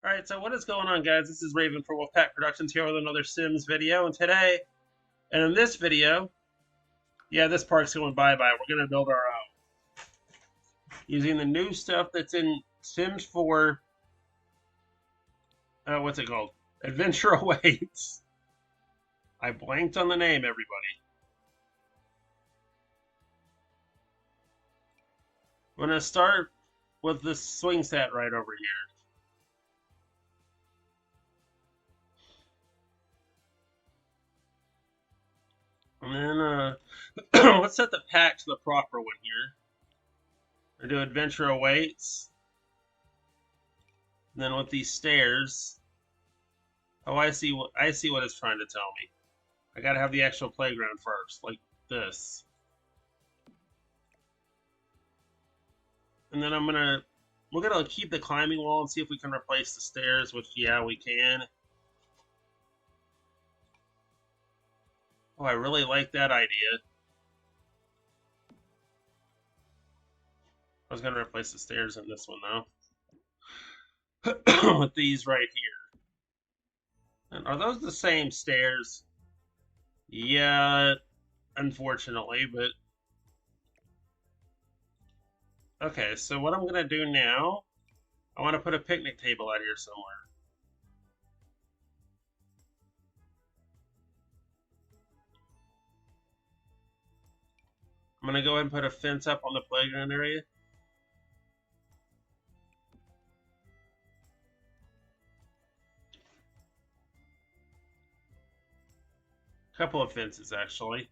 Alright, so what is going on, guys? This is Raven for Wildcat Productions here with another Sims video, and today, and in this video, yeah, this park's going bye-bye. We're going to build our own. Using the new stuff that's in Sims 4, what's it called? Adventure Awaits. I blanked on the name, everybody. I'm going to start with this swing set right over here. And then, let's set the pack to the proper one here. Or do Adventure Awaits. And then with these stairs. Oh, I see what it's trying to tell me. I gotta have the actual playground first, like this. And then we're gonna keep the climbing wall and see if we can replace the stairs, which, yeah, we can. Oh, I really like that idea. I was going to replace the stairs in this one, though. With these right here. And are those the same stairs? Yeah, unfortunately, but... Okay, so what I'm going to do now, I want to put a picnic table out here somewhere. I'm going to go ahead and put a fence up on the playground area. A couple of fences, actually.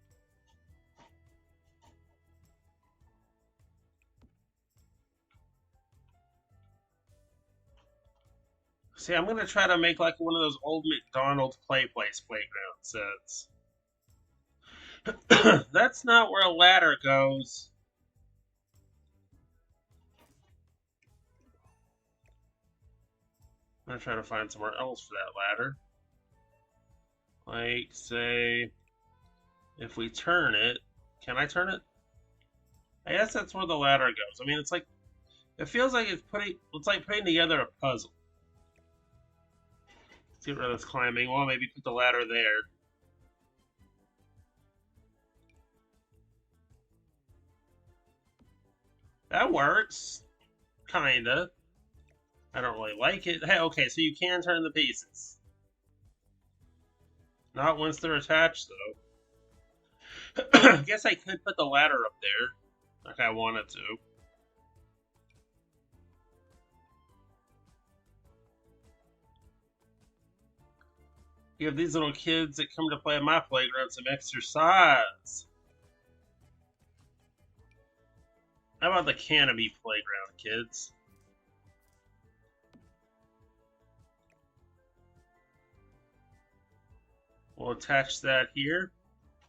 See, I'm going to try to make like one of those old McDonald's play place playground sets. That's not where a ladder goes. I'm going to try to find somewhere else for that ladder. Like, say, if we turn it, can I turn it? I guess that's where the ladder goes. I mean, it's like, it feels like it's like putting together a puzzle. See where that's climbing. Well, maybe put the ladder there. That works. Kinda. I don't really like it. Hey, okay, so you can turn the pieces. Not once they're attached, though. I guess I could put the ladder up there, like I wanted to. Give these little kids that come to play at my playground some exercise. How about the canopy playground, kids? We'll attach that here.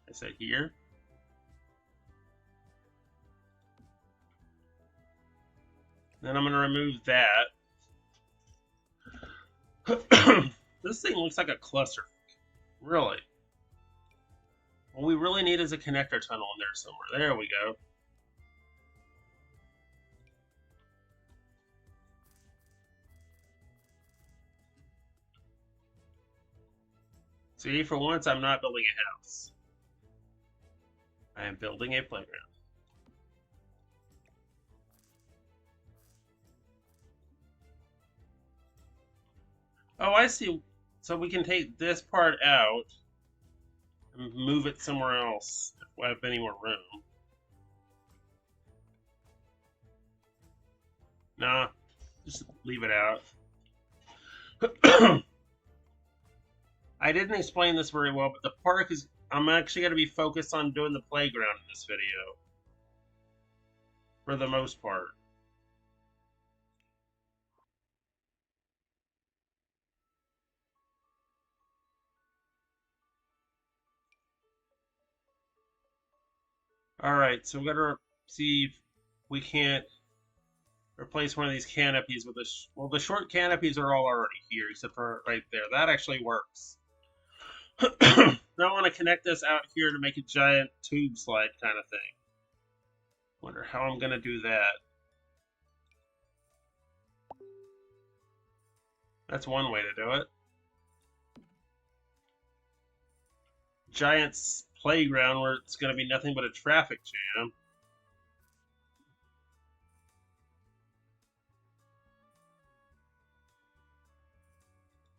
I said here. Then I'm going to remove that. This thing looks like a cluster. Really. What we really need is a connector tunnel in there somewhere. There we go. See, for once, I'm not building a house. I am building a playground. Oh, I see. So we can take this part out and move it somewhere else if we have any more room. Nah, just leave it out. I didn't explain this very well, but the park is... I'm actually going to be focused on doing the playground in this video. For the most part. Alright, so we're going to see if we can't replace one of these canopies with a... well, the short canopies are all already here, except for right there. That actually works. Now I want to connect this out here to make a giant tube slide kind of thing. Wonder how I'm going to do that. That's one way to do it. Giant's playground where it's going to be nothing but a traffic jam.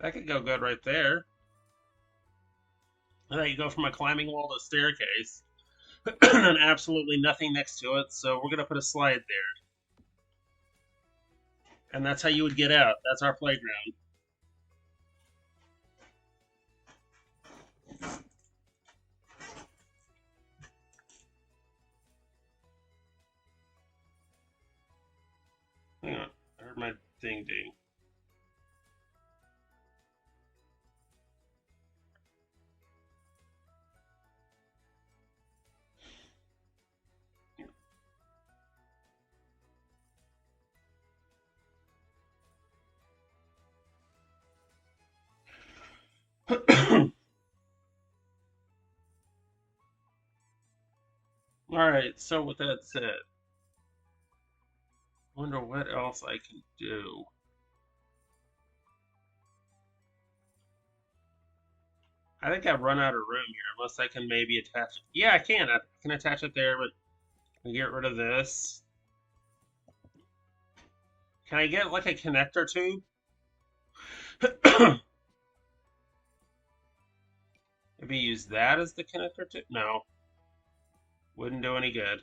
That could go good right there. And then you go from a climbing wall to a staircase. And absolutely nothing next to it, so we're going to put a slide there. And that's how you would get out. That's our playground. Hang on, I heard my ding ding. Alright, so with that said, I wonder what else I can do. I think I've run out of room here, unless I can maybe attach it. Yeah, I can. I can attach it there, but I can get rid of this. Can I get like a connector tube? Maybe use that as the connector tube? No. Wouldn't do any good.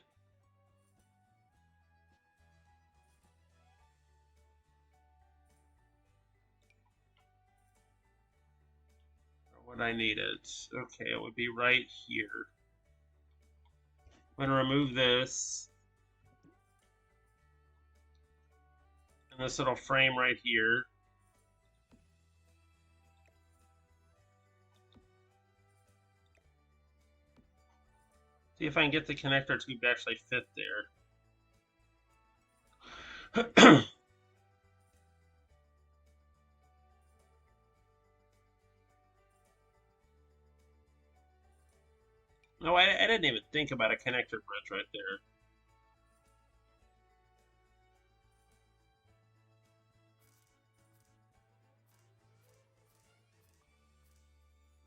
What I needed. Okay, it would be right here. I'm going to remove this. And this little frame right here. See if I can get the connector tube to actually fit there. No, I didn't even think about a connector bridge right there.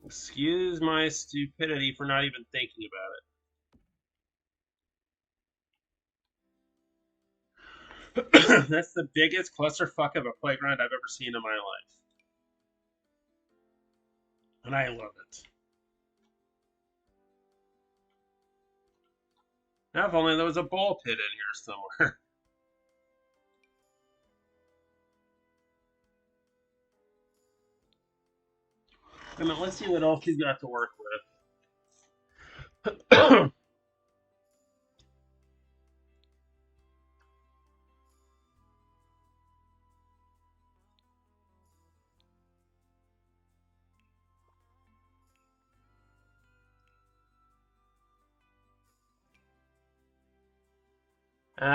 Excuse my stupidity for not even thinking about it. That's the biggest clusterfuck of a playground I've ever seen in my life. And I love it. Now, if only there was a ball pit in here somewhere. I mean, let's see what else he's got to work with.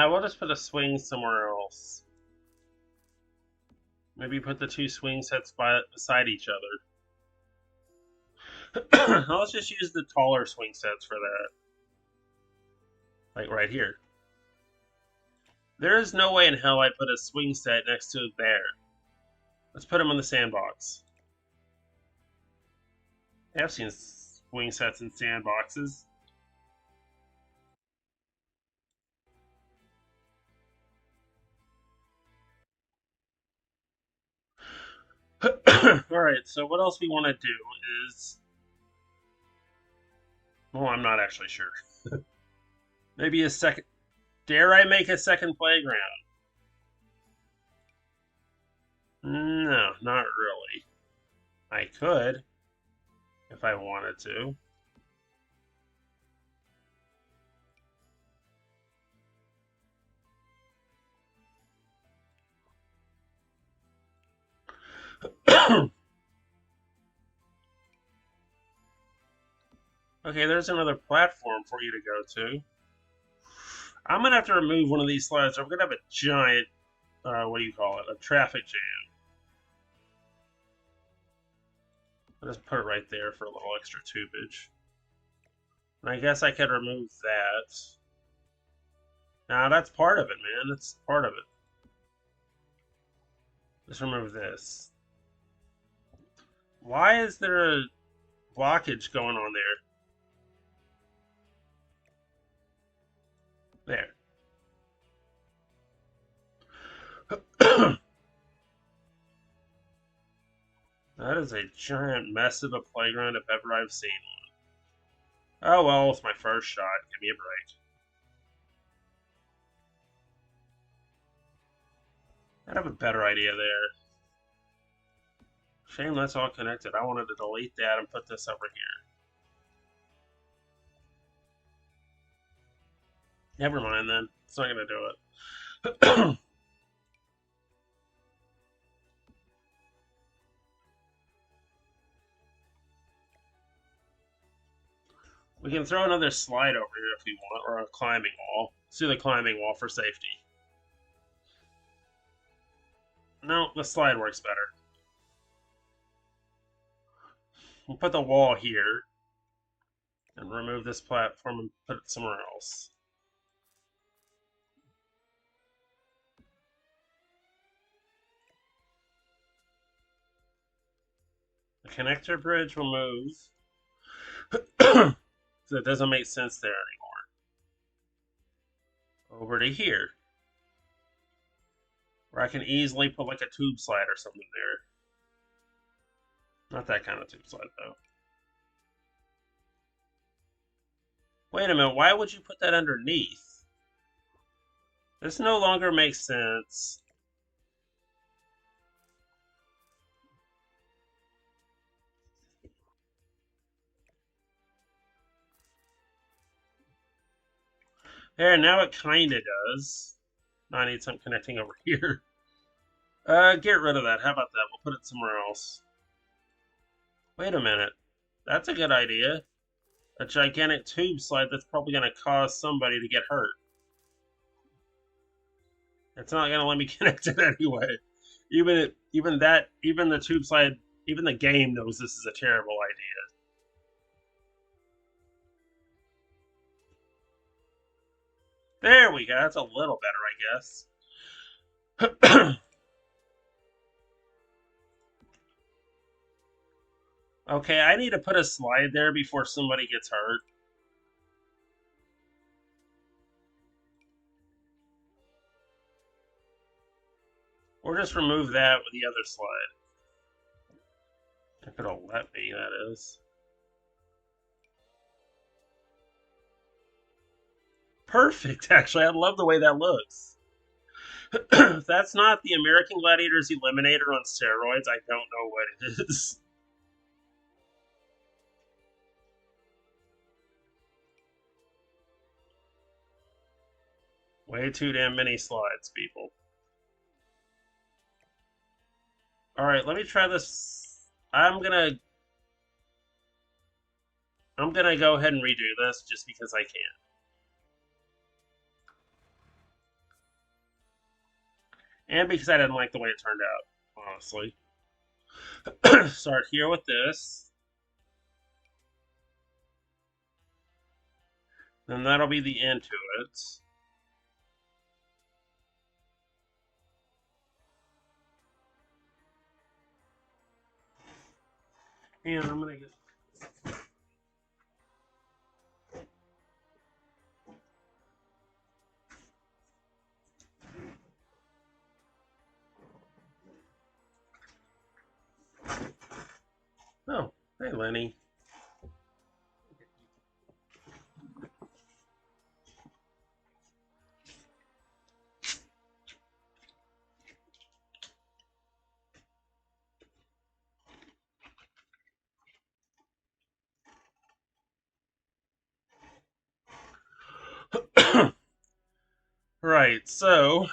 We'll just put a swing somewhere else. Maybe put the two swing sets beside each other. Let's just use the taller swing sets for that. Like right here. There is no way in hell I'd put a swing set next to there. Let's put them in the sandbox. I've seen swing sets in sandboxes. Alright, so what else we want to do is... Well, I'm not actually sure. Maybe a second... Dare I make a second playground? No, not really. I could, if I wanted to. Okay, there's another platform for you to go to. I'm going to have to remove one of these slides, or we're going to have a giant, what do you call it, a traffic jam. I'll just put it right there for a little extra tubage. And I guess I could remove that. Nah, that's part of it, man. That's part of it. Let's remove this. Why is there a blockage going on there? There. That is a giant mess of a playground if ever I've seen one. Oh well, it's my first shot. Give me a break. I'd have a better idea there. Shame that's all connected. I wanted to delete that and put this over here. Never mind then. It's not going to do it. We can throw another slide over here if we want, or a climbing wall. Let's do the climbing wall for safety. No, the slide works better. We'll put the wall here and remove this platform and put it somewhere else. The connector bridge will move. So it doesn't make sense there anymore. Over to here. Where I can easily put like a tube slide or something there. Not that kind of tube slide though. Wait a minute, why would you put that underneath? This no longer makes sense. There, now it kinda does. Now I need some connecting over here. Get rid of that. How about that? We'll put it somewhere else. Wait a minute. That's a good idea. A gigantic tube slide that's probably going to cause somebody to get hurt. It's not going to let me connect it anyway. Even the tube slide, even the game knows this is a terrible idea. There we go. That's a little better, I guess. Okay, I need to put a slide there before somebody gets hurt. Or just remove that with the other slide. If it'll let me, that is. Perfect, actually. I love the way that looks. If that's not the American Gladiators Eliminator on steroids, I don't know what it is. Way too damn many slides, people. Alright, let me try this. I'm gonna go ahead and redo this just because I can. And because I didn't like the way it turned out, honestly. Start here with this. Then that'll be the end to it. And I'm gonna get. Oh, hey Lenny. Right, so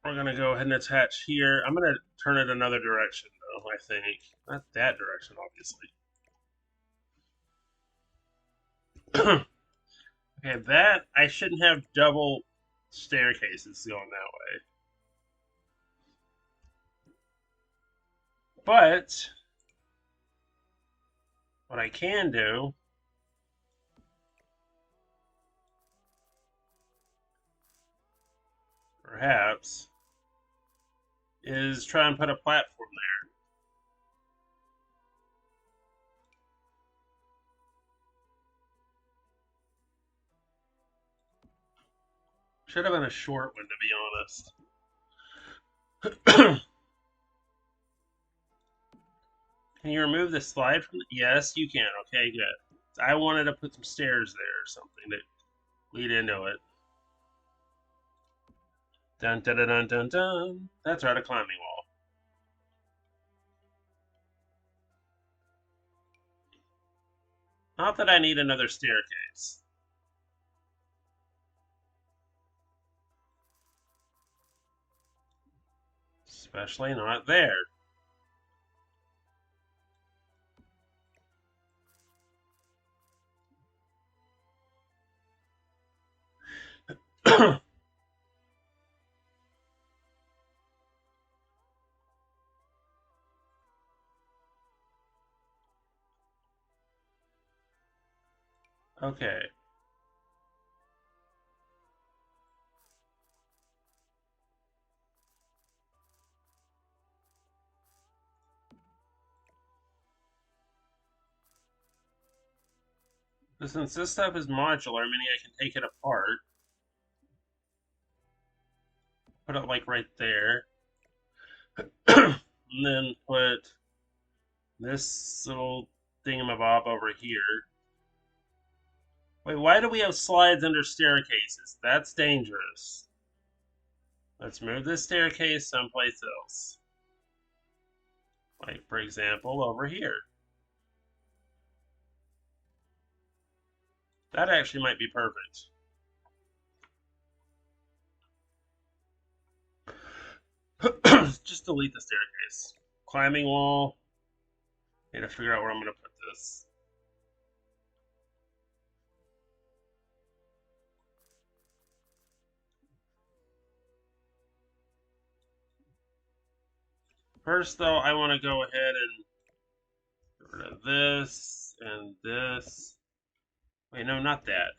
we're gonna go ahead and attach here. I'm gonna turn it another direction though, I think. Not that direction, obviously. Okay, that I shouldn't have double staircases going that way. But what I can do perhaps is try and put a platform there. Should have been a short one, to be honest. Can you remove the slide from the... Yes, you can. Okay, good. I wanted to put some stairs there or something to lead into it. Dun dun dun dun dun. That's right, a climbing wall. Not that I need another staircase. Especially not there. Okay. But since this stuff is modular, meaning I can take it apart, put it like right there, and then put this little thingamabob over here. Wait, why do we have slides under staircases? That's dangerous. Let's move this staircase someplace else. Like, for example, over here. That actually might be perfect. Just delete the staircase. Climbing wall. Need to figure out where I'm going to put this. First, though, I want to go ahead and get rid of this and this. Wait, no, not that.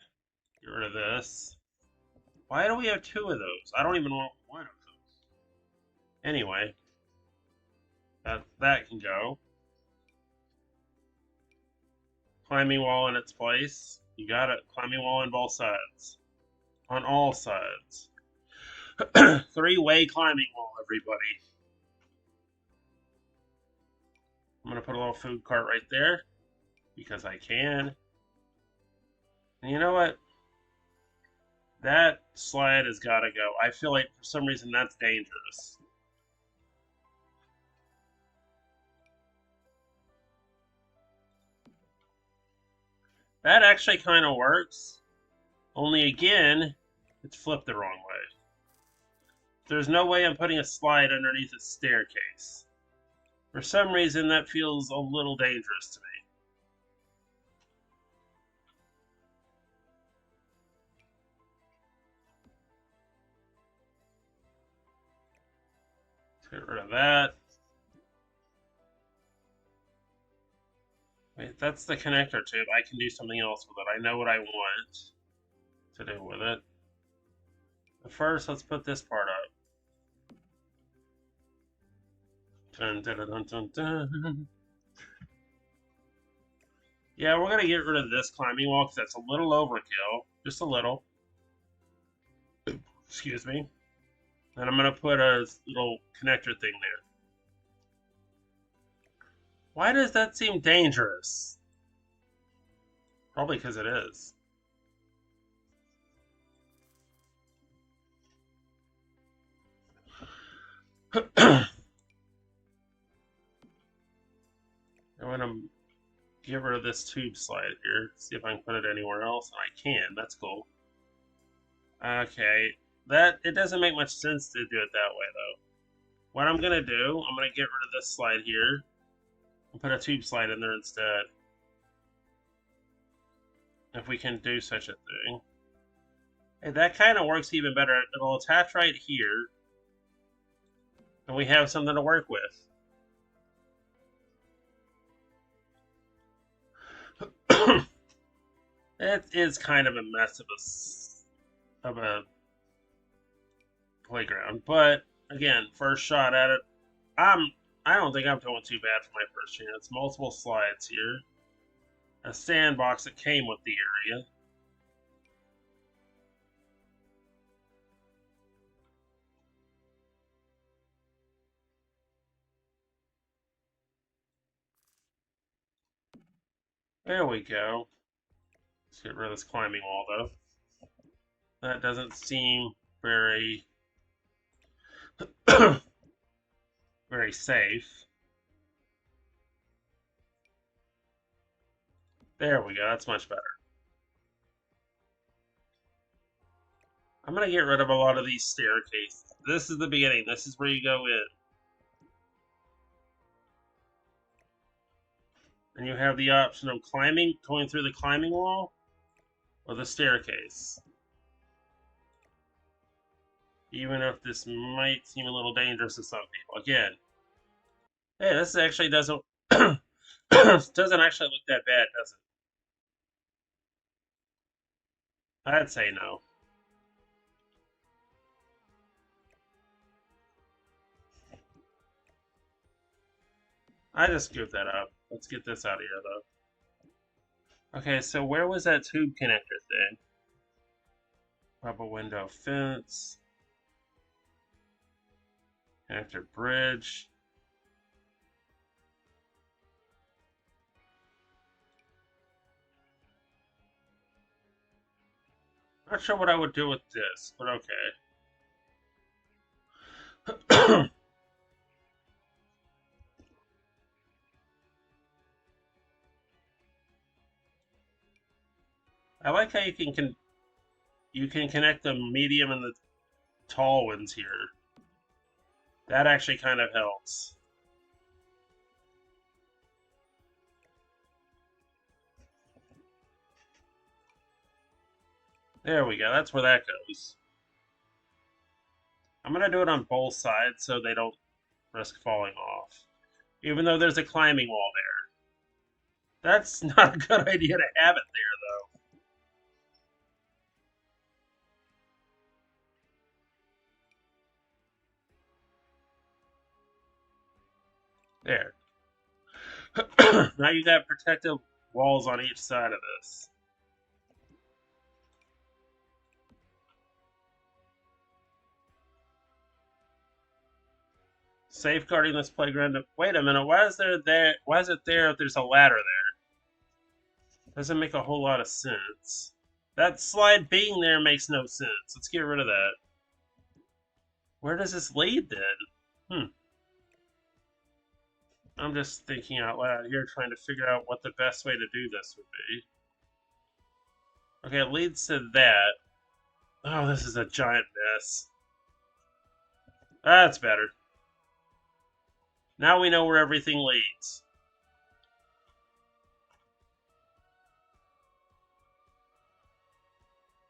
Get rid of this. Why do we have two of those? I don't even want one of those. Anyway, that can go. Climbing wall in its place. You got it. Climbing wall on both sides. On all sides. Three-way climbing wall, everybody. I'm going to put a little food cart right there. Because I can. And you know what? That slide has got to go. I feel like for some reason that's dangerous. That actually kind of works. Only again, it's flipped the wrong way. There's no way I'm putting a slide underneath a staircase. For some reason, that feels a little dangerous to me. Let's get rid of that. Wait, that's the connector tube. I can do something else with it. I know what I want to do with it. But first, let's put this part up. Dun, dun, dun, dun, dun. Yeah, we're going to get rid of this climbing wall because that's a little overkill. Just a little. Excuse me. And I'm going to put a little connector thing there. Why does that seem dangerous? Probably because it is. I'm going to get rid of this tube slide here. See if I can put it anywhere else. I can. That's cool. Okay. It doesn't make much sense to do it that way, though. What I'm going to do, I'm going to get rid of this slide here. And put a tube slide in there instead. If we can do such a thing. Hey, that kind of works even better. It'll attach right here. And we have something to work with. It is kind of a mess of a playground. But, again, first shot at it, I don't think I'm doing too bad for my first chance. Multiple slides here. A sandbox that came with the area. There we go. Let's get rid of this climbing wall, though. That doesn't seem very, very safe. There we go. That's much better. I'm going to get rid of a lot of these staircases. This is the beginning. This is where you go in. And you have the option of climbing, going through the climbing wall, or the staircase. Even if this might seem a little dangerous to some people. Again, hey, this actually doesn't doesn't actually look that bad, does it? I'd say no. I just scooped that up. Let's get this out of here, though. Okay, so where was that tube connector thing? Rubber window fence. Connector bridge. Not sure what I would do with this, but okay. I like how you can connect the medium and the tall ones here. That actually kind of helps. There we go. That's where that goes. I'm going to do it on both sides so they don't risk falling off. Even though there's a climbing wall there. That's not a good idea to have it there, though. There. Now you got protective walls on each side of this. Safeguarding this playground. Wait a minute, why is it there if there's a ladder there? Doesn't make a whole lot of sense. That slide being there makes no sense. Let's get rid of that. Where does this lead then? I'm just thinking out loud here, trying to figure out what the best way to do this would be. Okay, it leads to that. Oh, this is a giant mess. That's better. Now we know where everything leads.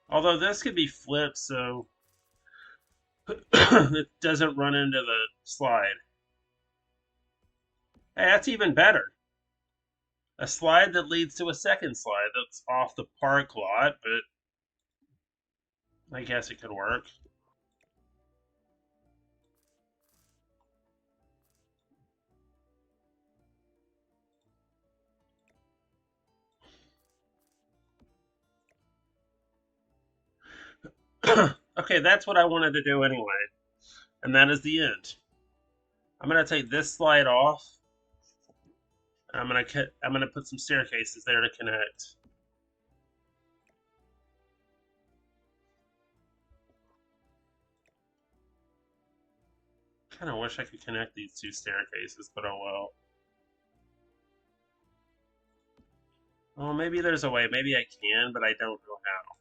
Although this could be flipped so it doesn't run into the slide. Hey, that's even better. A slide that leads to a second slide that's off the park lot, but I guess it could work. Okay, that's what I wanted to do anyway. And that is the end. I'm going to take this slide off. I'm going to put some staircases there to connect. Kind of wish I could connect these two staircases, but oh well. Well, maybe there's a way. Maybe I can, but I don't know how.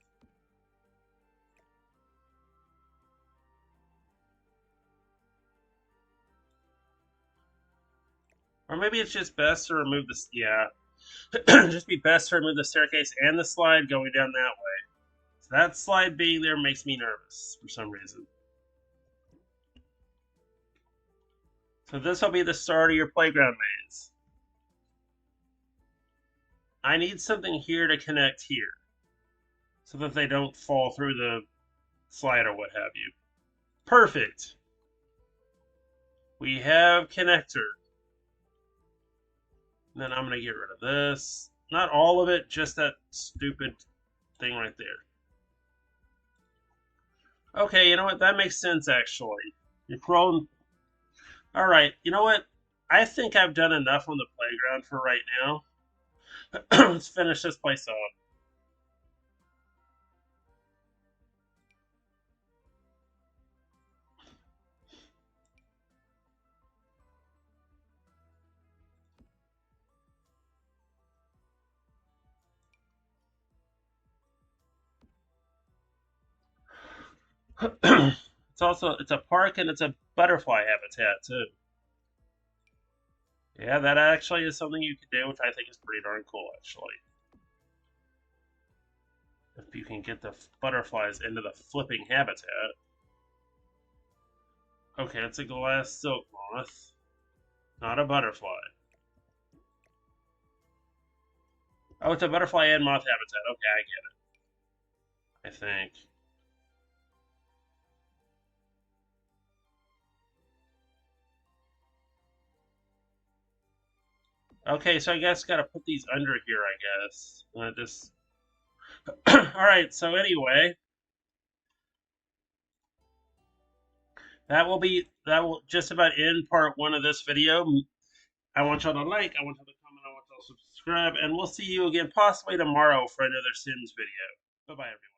Or maybe it's just best to remove this. Yeah. Just be best to remove the staircase and the slide going down that way. So that slide being there makes me nervous for some reason. So this will be the start of your playground maze. I need something here to connect here, so that they don't fall through the slide or what have you. Perfect. We have connector. And then I'm going to get rid of this. Not all of it, just that stupid thing right there. Okay, you know what? That makes sense, actually. You're throwing... Alright, you know what? I think I've done enough on the playground for right now. Let's finish this place up. It's a park and it's a butterfly habitat, too. Yeah, that actually is something you could do, which I think is pretty darn cool, actually. If you can get the butterflies into the flipping habitat. Okay, it's a glass silk moth, not a butterfly. Oh, it's a butterfly and moth habitat. Okay, I get it. I think. Okay, so I guess gotta put these under here, I guess. Just... Alright, so anyway, that will just about end part 1 of this video. I want y'all to like, I want y'all to comment, I want y'all to subscribe, and we'll see you again possibly tomorrow for another Sims video. Bye-bye, everyone.